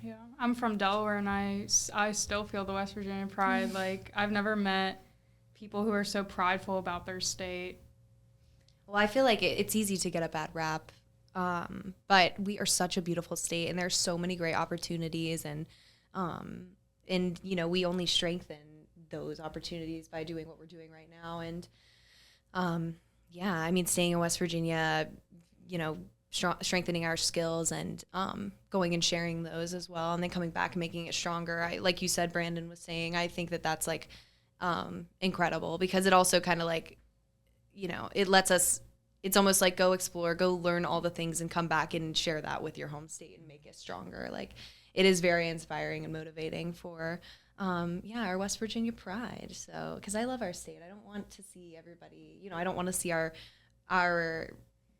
Speaker 5: Yeah, I'm from Delaware, and I still feel the West Virginia pride. Like, I've never met people who are so prideful about their state.
Speaker 1: Well, I feel like it's easy to get a bad rap, but we are such a beautiful state, and there's so many great opportunities, and you know, we only strengthen those opportunities by doing what we're doing right now. And yeah, I mean, staying in West Virginia, you know, strengthening our skills and going and sharing those as well, and then coming back and making it stronger. Like you said, Brandon was saying, I think that that's like incredible, because it also kind of like, you know, it lets us, it's almost like go explore, go learn all the things and come back and share that with your home state and make it stronger. Like, it is very inspiring and motivating for our West Virginia pride. So, because I love our state, I don't want to see everybody, you know, I don't want to see our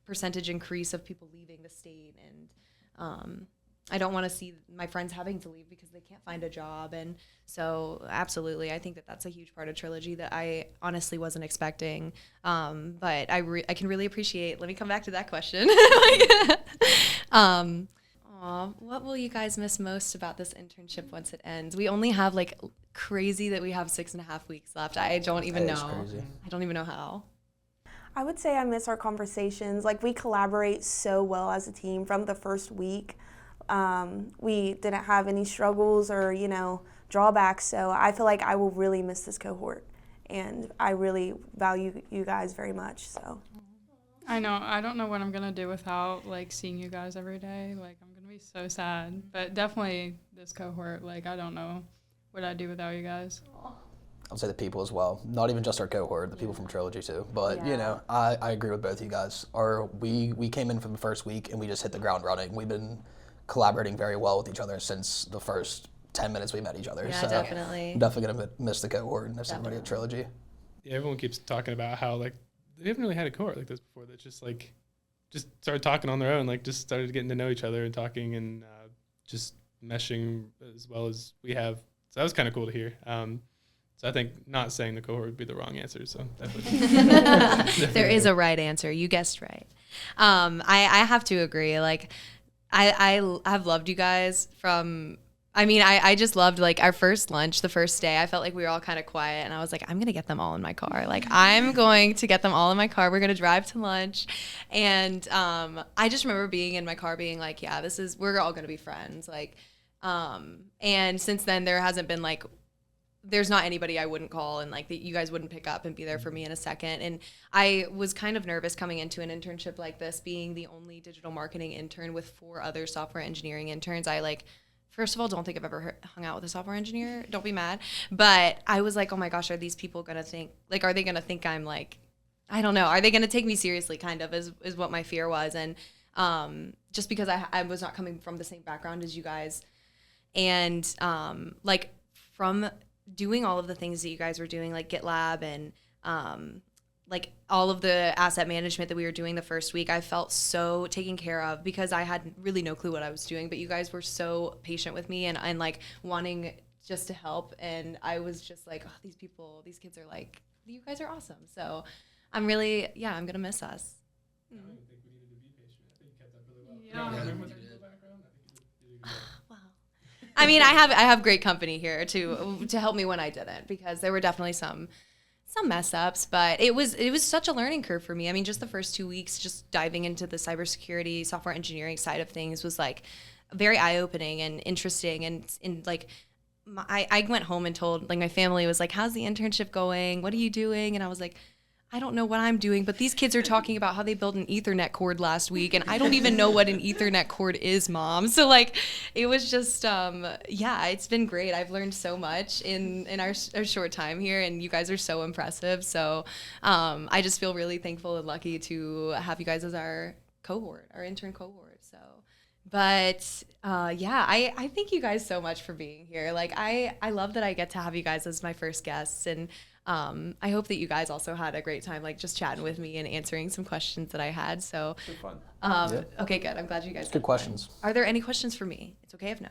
Speaker 1: percentage increase of people leaving the state, and I don't want to see my friends having to leave because they can't find a job. And so absolutely, I think that that's a huge part of Trilogy that I honestly wasn't expecting, but I can really appreciate. Let me come back to that question. What will you guys miss most about this internship once it ends? We only have like crazy that we have 6.5 weeks left. I don't even know. I don't even know how.
Speaker 4: I would say I miss our conversations. Like, we collaborate so well as a team from the first week. We didn't have any struggles or, you know, drawbacks. So I feel like I will really miss this cohort, and I really value you guys very much. So
Speaker 5: I know. I don't know what I'm going to do without, like, seeing you guys every day. Like, I'm going to be so sad. But definitely this cohort, like, I don't know what I'd do without you guys.
Speaker 3: I'll say the people as well. Not even just our cohort, the people from Trilogy too. But, you know, I agree with both of you guys. We came in from the first week, and we just hit the ground running. We've been collaborating very well with each other since the first 10 minutes we met each other.
Speaker 1: Yeah,
Speaker 3: so
Speaker 1: definitely.
Speaker 3: I'm definitely going to miss the cohort and miss everybody at Trilogy.
Speaker 2: Yeah, everyone keeps talking about how, like, they haven't really had a cohort like this before that just started talking on their own, like, just started getting to know each other and talking and just meshing as well as we have. So that was kind of cool to hear. So I think not saying the cohort would be the wrong answer. So definitely.
Speaker 1: There is a right answer. You guessed right. I have to agree. Like, I've loved you guys from, I mean, I just loved, like, our first lunch, the first day. I felt like we were all kind of quiet, and I was like, I'm going to get them all in my car. Like, I'm going to get them all in my car. We're going to drive to lunch. And I just remember being in my car being like, yeah, we're all going to be friends. Like, and since then there hasn't been, like, there's not anybody I wouldn't call and, like, that you guys wouldn't pick up and be there for me in a second. And I was kind of nervous coming into an internship like this, being the only digital marketing intern with 4 other software engineering interns. I, like, first of all, don't think I've ever hung out with a software engineer. Don't be mad. But I was like, oh my gosh, are these people going to think, like, are they going to think I'm, like, I don't know. Are they going to take me seriously, kind of, is what my fear was. And just because I was not coming from the same background as you guys. And, like, from doing all of the things that you guys were doing, like GitLab and like all of the asset management that we were doing the first week, I felt so taken care of because I had really no clue what I was doing, but you guys were so patient with me and like wanting just to help. And I was just like, oh, these kids are like, you guys are awesome. So I'm really, I'm going to miss us.
Speaker 2: I don't even think we needed to be patient. I think you kept up really well.
Speaker 5: Yeah.
Speaker 1: Wow. I mean, I have great company here to help me when I didn't, because there were definitely some mess ups, but it was such a learning curve for me. I mean, just the first 2 weeks, just diving into the cybersecurity, software engineering side of things was like very eye opening and interesting. And like, I went home and told, like, my family was like, how's the internship going? What are you doing? And I was like, I don't know what I'm doing, but these kids are talking about how they built an Ethernet cord last week, and I don't even know what an Ethernet cord is, Mom. So like, it was just, yeah, it's been great. I've learned so much in our short time here, and you guys are so impressive. So I just feel really thankful and lucky to have you guys as our cohort, our intern cohort. So, but yeah, I thank you guys so much for being here. Like, I love that I get to have you guys as my first guests, and I hope that you guys also had a great time, like just chatting with me and answering some questions that I had. So,
Speaker 2: It's fun.
Speaker 1: okay, good. I'm glad you guys.
Speaker 3: Good questions.
Speaker 1: Are there any questions for me? It's okay if no.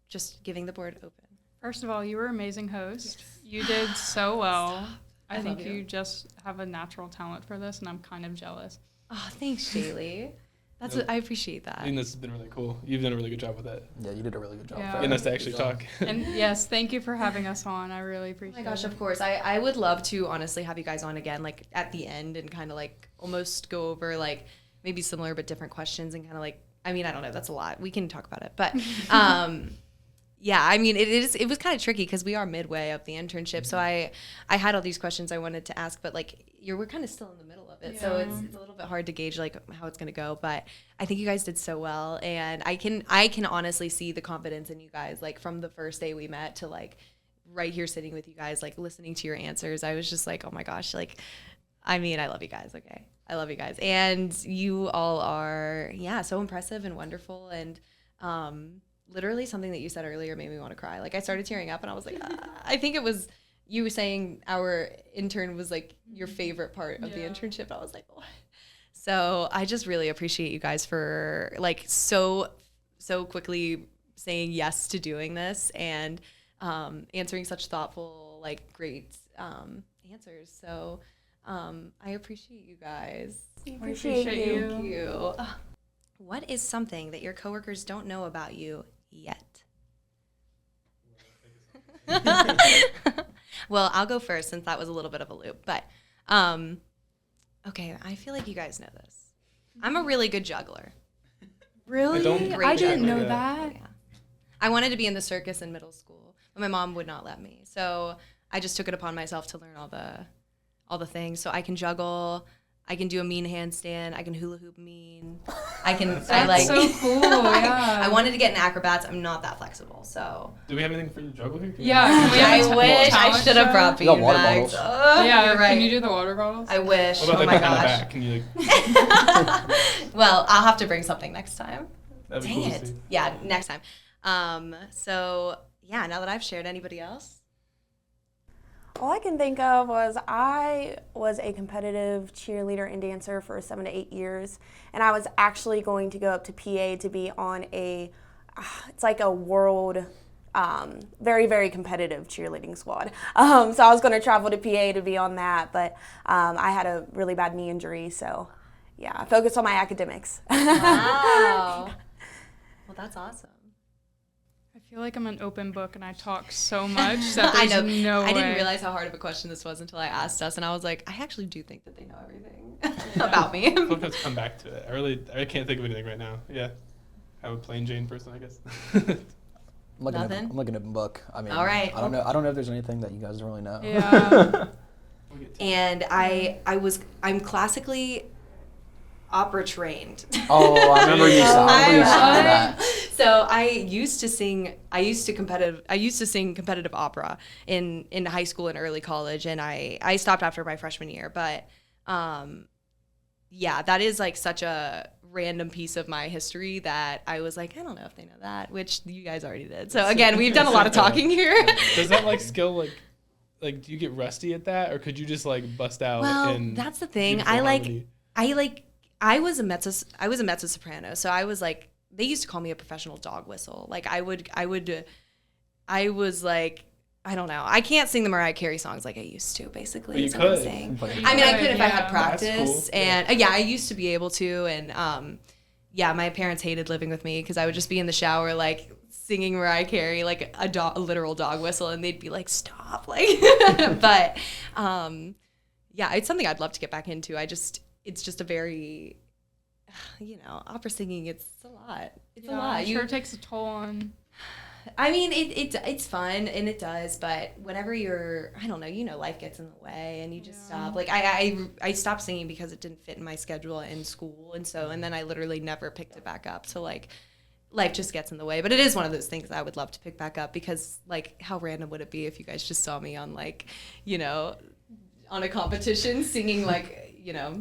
Speaker 1: Just giving the board open.
Speaker 5: First of all, you were an amazing host. You did so well. I
Speaker 1: love
Speaker 5: think
Speaker 1: you.
Speaker 5: you just have a natural talent for this, and I'm kind of jealous.
Speaker 1: Oh, thanks, Jaeli. That's
Speaker 2: Nope.
Speaker 1: I appreciate that.
Speaker 2: I think this has been really cool. You've done a really good job with that.
Speaker 3: Yeah, you did a really good job.
Speaker 5: Yeah.
Speaker 3: Farrah.
Speaker 2: Getting us to actually
Speaker 3: Good job.
Speaker 2: talk.
Speaker 5: And yes, thank you for having us on. I really
Speaker 1: Oh
Speaker 5: appreciate
Speaker 1: my gosh,
Speaker 5: it.
Speaker 1: of course. I would love to honestly have you guys on again, like at the end, and kind of like almost go over like maybe similar but different questions, and kind of like, I mean, I don't know, that's a lot. We can talk about it. But yeah, I mean, it was kind of tricky because we are midway of the internship. So I had all these questions I wanted to ask, but like we're kind of still in the middle of it. So it's a little bit hard to gauge like how it's going to go, but I think you guys did so well, and I can honestly see the confidence in you guys, like from the first day we met to like right here sitting with you guys, like listening to your answers. I was just like, oh my gosh, like, I mean, I love you guys. Okay. I love you guys. And you all are, yeah, so impressive and wonderful. And, literally something that you said earlier made me want to cry. Like I started tearing up, and I was like, I think it was you saying our intern was like your favorite part of the internship. I was like, what? So I just really appreciate you guys for like so quickly saying yes to doing this, and answering such thoughtful, like great answers. So I appreciate you guys.
Speaker 4: We
Speaker 5: appreciate you.
Speaker 1: Thank you. What is something that your coworkers don't know about you yet? Well, I'll go first since that was a little bit of a loop. But okay, I feel like you guys know this. I'm a really good juggler.
Speaker 5: Really?
Speaker 2: I don't-
Speaker 5: I didn't know
Speaker 2: Yeah.
Speaker 5: that.
Speaker 1: Yeah. I wanted to be in the circus in middle school, but my mom would not let me. So I just took it upon myself to learn all the things. So I can juggle. I can do a mean handstand. I can hula hoop mean. I can. I like.
Speaker 5: so cool. Yeah.
Speaker 1: I wanted to get in acrobats. I'm not that flexible. So
Speaker 2: Do we have anything for you to juggle here?
Speaker 5: Yeah. Can we have a
Speaker 1: I wish I
Speaker 5: talent
Speaker 1: should have
Speaker 5: show?
Speaker 1: brought
Speaker 3: We got water
Speaker 1: beanbags.
Speaker 3: bottles.
Speaker 5: Yeah.
Speaker 1: You're right.
Speaker 5: Can you do the water bottles?
Speaker 1: I wish.
Speaker 2: What about
Speaker 1: Oh
Speaker 2: like
Speaker 1: my
Speaker 2: behind the
Speaker 1: gosh.
Speaker 2: back? Can you like?
Speaker 1: Well, I'll have to bring something next time.
Speaker 2: That'd be
Speaker 1: Dang
Speaker 2: cool to
Speaker 1: it.
Speaker 2: see.
Speaker 1: Yeah, next time. So yeah, now that I've shared, anybody else?
Speaker 4: All I can think of was I was a competitive cheerleader and dancer for 7 to 8 years, and I was actually going to go up to PA to be on it's like a world, very, very competitive cheerleading squad. So I was going to travel to PA to be on that, but I had a really bad knee injury, so yeah, I focused on my academics.
Speaker 1: Wow. Well, that's awesome.
Speaker 5: I feel like I'm an open book and I talk so much that
Speaker 1: I
Speaker 5: there's
Speaker 1: know.
Speaker 5: no way.
Speaker 1: I didn't realize how hard of a question this was until I asked us, and I was like, I actually do think that they know everything about me.
Speaker 2: We'll have to come back to it. I can't think of anything right now. Yeah. I'm a plain Jane person, I guess.
Speaker 3: I'm looking
Speaker 1: Nothing?
Speaker 3: I'm looking at the book. I mean,
Speaker 1: All right.
Speaker 3: I don't know if there's anything that you guys really know.
Speaker 5: Yeah.
Speaker 2: We'll get to it.
Speaker 1: And I'm classically opera trained.
Speaker 3: Oh, I remember you saying that.
Speaker 1: So I used to sing competitive opera in high school and early college, and I stopped after my freshman year. But yeah, that is like such a random piece of my history that I was like, I don't know if they know that, which you guys already did. So again, we've done a lot of talking here.
Speaker 2: Does that like skill like do you get rusty at that, or could you just like bust out?
Speaker 1: Well,
Speaker 2: in
Speaker 1: that's the thing.
Speaker 2: beautiful harmony?
Speaker 1: I was a mezzo soprano, so I was like, they used to call me a professional dog whistle. Like I was like, I don't know. I can't sing the Mariah Carey songs like I used to, basically.
Speaker 2: But you
Speaker 1: is what I'm
Speaker 2: could.
Speaker 1: saying.
Speaker 3: But
Speaker 1: I mean, I could if I had
Speaker 5: Yeah.
Speaker 1: practice,
Speaker 2: That's cool.
Speaker 1: and yeah, I used to be able to, and yeah, my parents hated living with me because I would just be in the shower like singing Mariah Carey like a literal dog whistle, and they'd be like, "Stop!" Like, but yeah, it's something I'd love to get back into. It's just a very, opera singing. It's a lot. It's a lot.
Speaker 5: I'm sure it takes a toll on.
Speaker 1: I mean, it's fun and it does, but whenever I don't know, life gets in the way and you just stop. Like I stopped singing because it didn't fit in my schedule in school, and then I literally never picked it back up. So like, life just gets in the way. But it is one of those things I would love to pick back up because like, how random would it be if you guys just saw me on like, on a competition singing like, Yeah.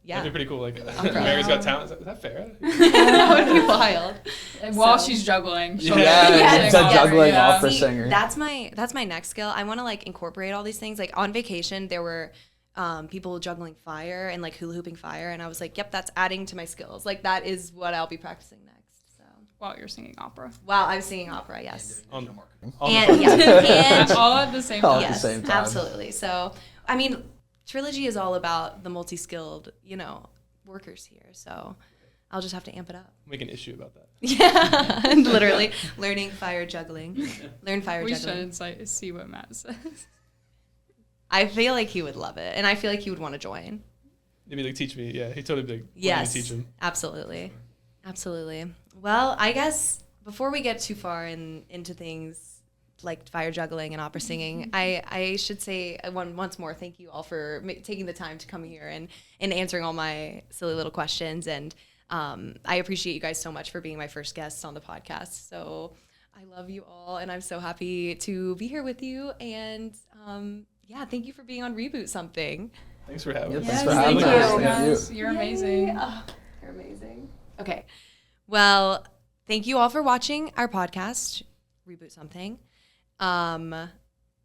Speaker 2: That'd be pretty cool. Like, Mary's Got Talent. Is that Farrah?
Speaker 1: That would be wild.
Speaker 5: While she's juggling.
Speaker 3: It's a juggling opera
Speaker 1: See,
Speaker 3: singer.
Speaker 1: That's my next skill. I want to like incorporate all these things. Like on vacation, there were people juggling fire and like hula hooping fire, and I was like, yep, that's adding to my skills. Like that is what I'll be practicing next. So
Speaker 5: while you're singing opera.
Speaker 1: while I'm singing opera, yes.
Speaker 2: And
Speaker 5: All at the same time.
Speaker 3: All at the
Speaker 1: Yes,
Speaker 3: same time.
Speaker 1: absolutely. So I mean, Trilogy is all about the multi-skilled, workers here. So I'll just have to amp it up.
Speaker 2: make an issue about that.
Speaker 1: Yeah, literally learning fire juggling. Learn fire
Speaker 5: We
Speaker 1: juggling.
Speaker 5: should see what Matt says.
Speaker 1: I feel like he would love it, and I feel like he would want to join.
Speaker 2: Maybe like teach me. Yeah, he totally big.
Speaker 1: Yes,
Speaker 2: Teach him.
Speaker 1: absolutely. Well, I guess before we get too far into things like fire juggling and opera singing, I should say once more, thank you all for taking the time to come here and answering all my silly little questions. And I appreciate you guys so much for being my first guests on the podcast. So I love you all, and I'm so happy to be here with you. And thank you for being on Reboot Something.
Speaker 2: Thanks for having us.
Speaker 3: Thanks for having us. Thank you.
Speaker 5: You're amazing.
Speaker 1: Oh, you're amazing. Okay. Well, thank you all for watching our podcast, Reboot Something.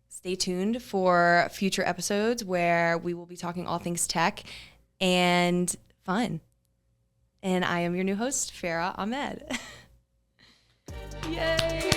Speaker 1: Stay tuned for future episodes where we will be talking all things tech and fun. And I am your new host, Farrah Ahmed. Yay!